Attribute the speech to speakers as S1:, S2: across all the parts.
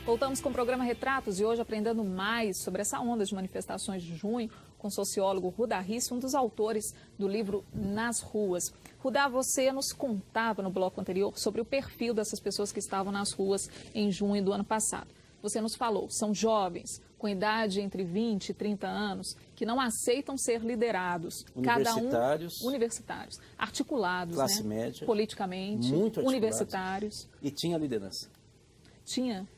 S1: Voltamos com o programa Retratos e hoje aprendendo mais sobre essa onda de manifestações de junho com o sociólogo Rudá Rissi, um dos autores do livro Nas Ruas. Rudá, você nos contava no bloco anterior sobre o perfil dessas pessoas que estavam nas ruas em junho do ano passado. Você nos falou, são jovens com idade entre 20 e 30 anos que não aceitam ser liderados.
S2: Universitários.
S1: Cada um, universitários, articulados,
S2: classe
S1: né?
S2: média,
S1: politicamente,
S2: muito
S1: universitários.
S2: E tinha liderança.
S1: Tinha.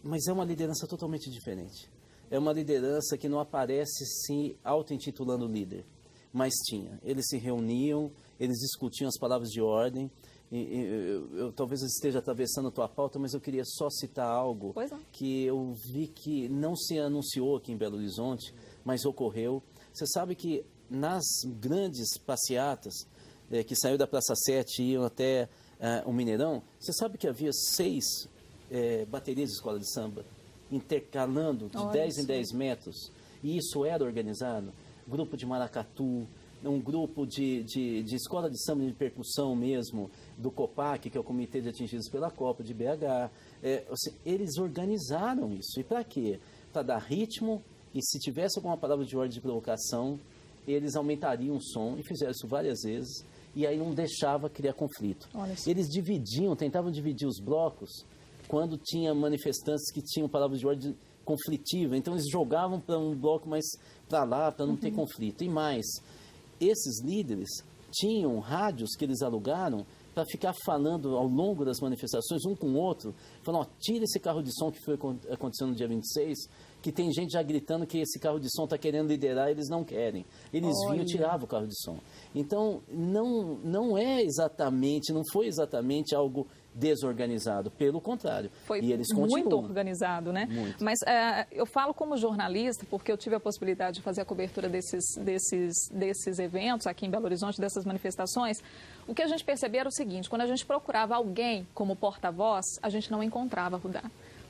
S2: Mas é uma liderança totalmente diferente. É uma liderança que não aparece se auto-intitulando líder, mas tinha. Eles se reuniam, eles discutiam as palavras de ordem. Eu talvez esteja atravessando a tua pauta, mas eu queria só citar algo que eu vi que não se anunciou aqui em Belo Horizonte, mas ocorreu. Você sabe que nas grandes passeatas que saiu da Praça 7 e iam até o Mineirão, você sabe que havia 6 baterias de escola de samba intercalando de 10 em 10 metros, e isso era organizado. Grupo de maracatu, um grupo de escola de samba de percussão mesmo, do COPAC, que é o Comitê de Atingidos pela Copa, de BH. Eles organizaram isso. E para quê? Para dar ritmo, e se tivesse alguma palavra de ordem de provocação, eles aumentariam o som, e fizeram isso várias vezes, e aí não deixava criar conflito. Eles tentavam dividir os blocos quando tinha manifestantes que tinham palavras de ordem conflitiva. Então eles jogavam para um bloco mais para lá, para não ter conflito. E mais, esses líderes tinham rádios que eles alugaram para ficar falando ao longo das manifestações, um com o outro, falando, tira esse carro de som que foi acontecendo no dia 26, que tem gente já gritando que esse carro de som está querendo liderar, eles não querem. Eles vinham e tiravam o carro de som. Então, não foi exatamente algo desorganizado, pelo contrário.
S1: Foi
S2: e eles
S1: muito organizado, né?
S2: Muito.
S1: Mas eu falo como jornalista, porque eu tive a possibilidade de fazer a cobertura desses eventos aqui em Belo Horizonte, dessas manifestações. O que a gente percebia era o seguinte, quando a gente procurava alguém como porta-voz, a gente não encontrava, Rudá.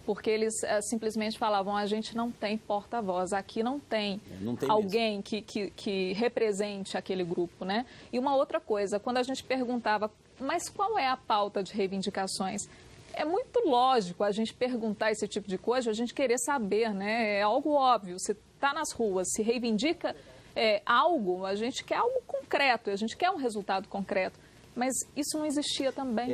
S1: Porque eles simplesmente falavam, a gente não tem porta-voz, aqui não tem alguém que represente aquele grupo, né? E uma outra coisa, quando a gente perguntava, mas qual é a pauta de reivindicações? É muito lógico a gente perguntar esse tipo de coisa, a gente querer saber, né? É algo óbvio, se está nas ruas, se reivindica algo, a gente quer algo concreto, a gente quer um resultado concreto. Mas isso não existia também.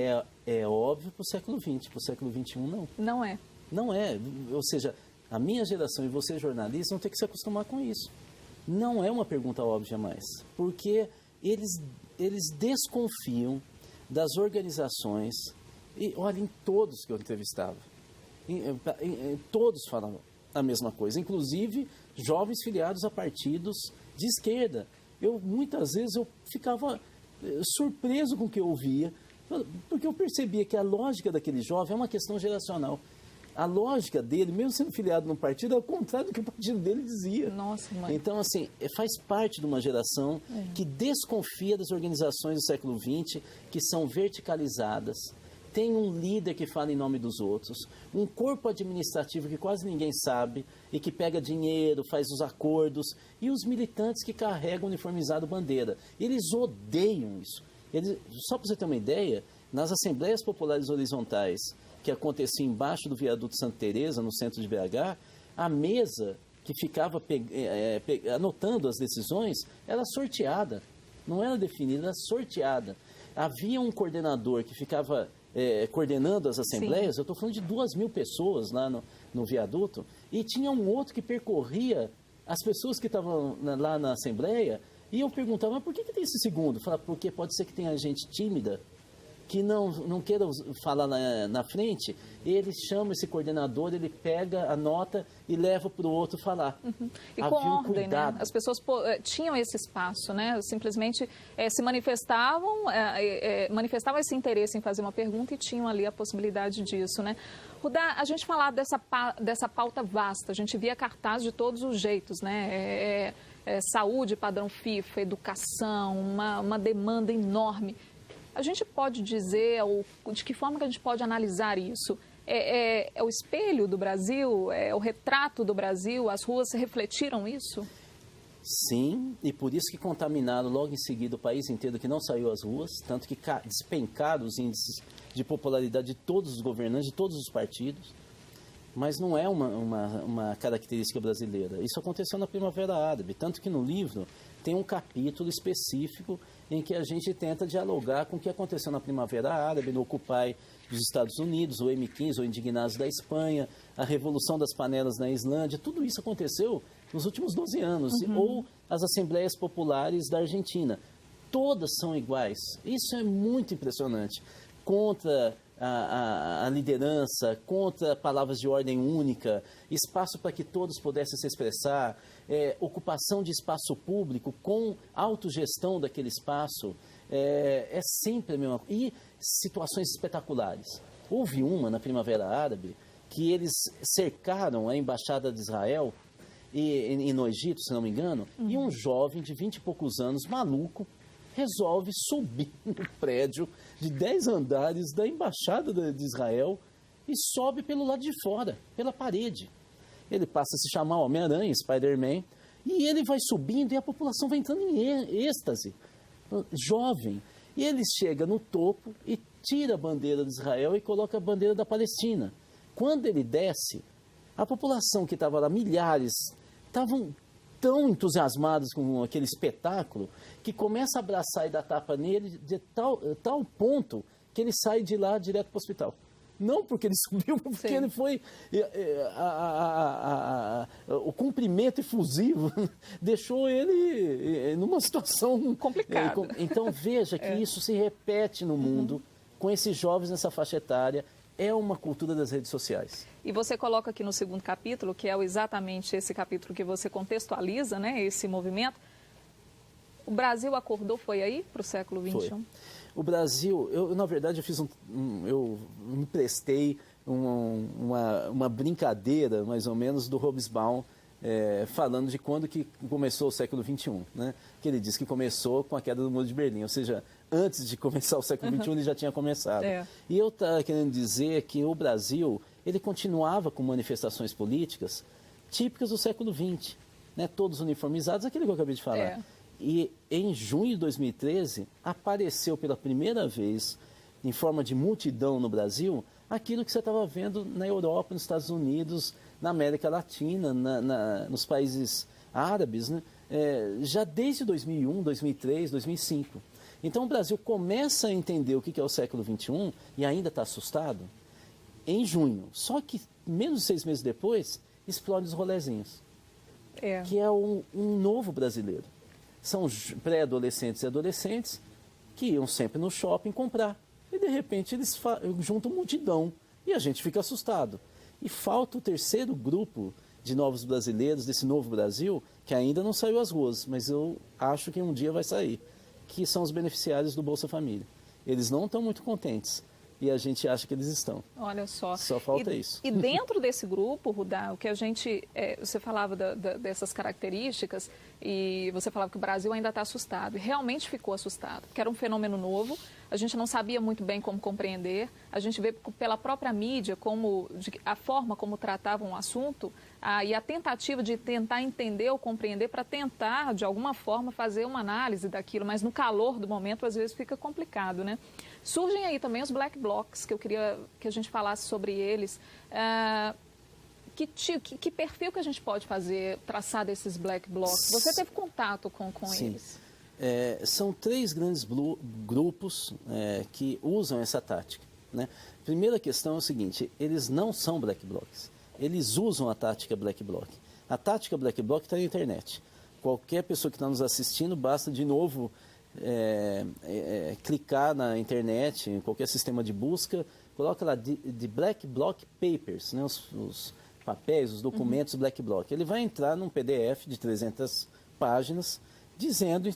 S2: É óbvio para o século XX, para o século XXI não.
S1: Não é.
S2: Não é, ou seja, a minha geração e você jornalista vão ter que se acostumar com isso. Não é uma pergunta óbvia mais, porque eles desconfiam das organizações, e olha, em todos que eu entrevistava, todos falavam a mesma coisa, inclusive jovens filiados a partidos de esquerda. Muitas vezes eu ficava surpreso com o que eu ouvia, porque eu percebia que a lógica daquele jovem é uma questão geracional. A lógica dele, mesmo sendo filiado num partido, é o contrário do que o partido dele dizia.
S1: Nossa, mãe.
S2: Então, assim, faz parte de uma geração que desconfia das organizações do século XX, que são verticalizadas, tem um líder que fala em nome dos outros, um corpo administrativo que quase ninguém sabe e que pega dinheiro, faz os acordos, e os militantes que carregam uniformizado bandeira. Eles odeiam isso. Só para você ter uma ideia, nas Assembleias Populares Horizontais, que acontecia embaixo do viaduto Santa Teresa, no centro de BH, a mesa que ficava anotando as decisões era sorteada, não era definida, era sorteada. Havia um coordenador que ficava coordenando as assembleias. Sim. Eu estou falando de 2.000 pessoas lá no viaduto, e tinha um outro que percorria as pessoas que estavam lá na assembleia, e eu perguntava, mas por que tem esse segundo? Eu falava, porque pode ser que tenha gente tímida, que não queira falar na frente, ele chama esse coordenador, ele pega a nota e leva para o outro falar.
S1: E com ordem, né? As pessoas tinham esse espaço, né? Simplesmente se manifestavam esse interesse em fazer uma pergunta e tinham ali a possibilidade disso, né? Rudá, a gente falava dessa pauta vasta, a gente via cartaz de todos os jeitos, né? Saúde, padrão FIFA, educação, uma demanda enorme. A gente pode dizer, ou de que forma que a gente pode analisar isso? É o espelho do Brasil? É o retrato do Brasil? As ruas refletiram isso?
S2: Sim, e por isso que contaminaram logo em seguida o país inteiro, que não saiu às ruas, tanto que despencaram os índices de popularidade de todos os governantes, de todos os partidos. mas não é uma característica brasileira. Isso aconteceu na Primavera Árabe, tanto que no livro tem um capítulo específico em que a gente tenta dialogar com o que aconteceu na Primavera Árabe, no Occupy dos Estados Unidos, o M15, o Indignados da Espanha, a Revolução das Panelas na Islândia. Tudo isso aconteceu nos últimos 12 anos. Ou as Assembleias Populares da Argentina. Todas são iguais. Isso é muito impressionante. Contra a liderança, contra palavras de ordem única, espaço para que todos pudessem se expressar, ocupação de espaço público com autogestão daquele espaço, é sempre a mesma coisa. E situações espetaculares. Houve uma na Primavera Árabe que eles cercaram a Embaixada de Israel e no Egito, se não me engano, e um jovem de 20 e poucos anos, maluco, resolve subir no prédio de 10 andares da Embaixada de Israel e sobe pelo lado de fora, pela parede. Ele passa a se chamar Homem-Aranha, Spider-Man, e ele vai subindo e a população vai entrando em êxtase. Jovem. E ele chega no topo e tira a bandeira de Israel e coloca a bandeira da Palestina. Quando ele desce, a população que estava lá, milhares, estavam tão entusiasmados com aquele espetáculo que começa a abraçar e dar tapa nele de tal ponto que ele sai de lá direto para o hospital. Não porque ele subiu, porque ele foi... o cumprimento efusivo deixou ele numa situação...
S1: complicada.
S2: Então veja que isso se repete no mundo com esses jovens nessa faixa etária. É uma cultura das redes sociais.
S1: E você coloca aqui no segundo capítulo, que é exatamente esse capítulo que você contextualiza, né, esse movimento. O Brasil acordou, foi aí, para o século XXI?
S2: Foi. O Brasil, na verdade, eu me prestei uma brincadeira, mais ou menos, do Hobsbawm, falando de quando que começou o século XXI, né? Que ele diz que começou com a queda do Muro de Berlim, ou seja, antes de começar o século XXI ele já tinha começado. E eu estava querendo dizer que o Brasil, ele continuava com manifestações políticas típicas do século XX, né? Todos uniformizados, aquilo que eu acabei de falar. E em junho de 2013, apareceu pela primeira vez, em forma de multidão no Brasil, aquilo que você estava vendo na Europa, nos Estados Unidos, na América Latina, nos países árabes, né? Já desde 2001, 2003, 2005. Então o Brasil começa a entender o que é o século XXI e ainda está assustado em junho. Só que menos de 6 meses depois, explode os rolezinhos, que é um novo brasileiro. São pré-adolescentes e adolescentes que iam sempre no shopping comprar. E, de repente, eles juntam multidão e a gente fica assustado. E falta o terceiro grupo de novos brasileiros, desse novo Brasil, que ainda não saiu às ruas, mas eu acho que um dia vai sair, que são os beneficiários do Bolsa Família. Eles não estão muito contentes. E a gente acha que eles estão.
S1: Olha só.
S2: Só falta isso.
S1: E dentro desse grupo, Rudá, o que a gente... você falava dessas características e você falava que o Brasil ainda está assustado. E realmente ficou assustado, porque era um fenômeno novo. A gente não sabia muito bem como compreender. A gente vê pela própria mídia a forma como tratavam o assunto e a tentativa de tentar entender ou compreender para tentar, de alguma forma, fazer uma análise daquilo. Mas no calor do momento, às vezes, fica complicado, né? Surgem aí também os black blocs, que eu queria que a gente falasse sobre eles. Que perfil que a gente pode traçar desses black blocs? Você teve contato com eles?
S2: São 3 grandes grupos que usam essa tática, né? Primeira questão é o seguinte, eles não são black blocs, eles usam a tática black bloc. A tática black bloc está na internet. Qualquer pessoa que está nos assistindo, basta de novo... clicar na internet, em qualquer sistema de busca, coloca lá de Black Bloc Papers, né, os papéis, os documentos Black Bloc. Ele vai entrar num PDF de 300 páginas,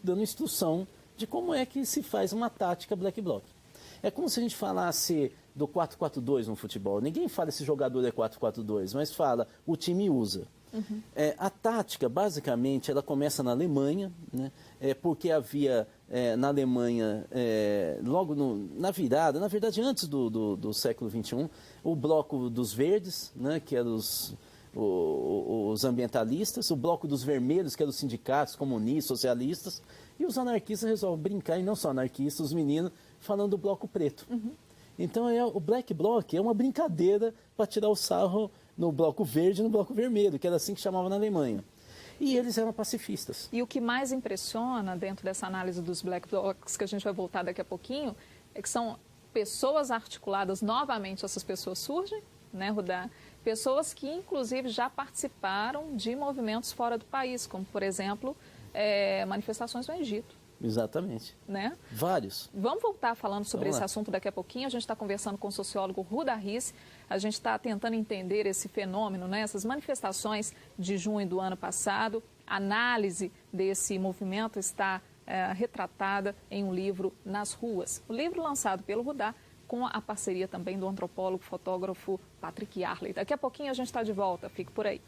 S2: dando instrução de como é que se faz uma tática Black Bloc. É como se a gente falasse do 4-4-2 no futebol. Ninguém fala esse jogador é 4-4-2, mas fala o time usa. A tática, basicamente, ela começa na Alemanha, né? Porque havia na Alemanha, logo na virada, na verdade antes do século XXI, o bloco dos verdes, né? Que eram os ambientalistas, o bloco dos vermelhos, que eram os sindicatos, comunistas, socialistas, e os anarquistas resolvem brincar, e não só anarquistas, os meninos, falando do bloco preto. Então o Black Bloc é uma brincadeira para tirar o sarro no bloco verde e no bloco vermelho, que era assim que chamava na Alemanha. E eles eram pacifistas.
S1: E o que mais impressiona dentro dessa análise dos black blocs, que a gente vai voltar daqui a pouquinho, é que são pessoas articuladas, novamente essas pessoas surgem, né, Rudá? Pessoas que, inclusive, já participaram de movimentos fora do país, como, por exemplo, manifestações no Egito.
S2: Exatamente.
S1: Né?
S2: Vários.
S1: Vamos voltar falando sobre esse assunto daqui a pouquinho. A gente está conversando com o sociólogo Rudá Rissi. A gente está tentando entender esse fenômeno, né? Essas manifestações de junho do ano passado. A análise desse movimento está retratada em um livro, Nas Ruas. O livro lançado pelo Rudá, com a parceria também do antropólogo, fotógrafo Patrick Yarley. Daqui a pouquinho a gente está de volta. Fique por aí.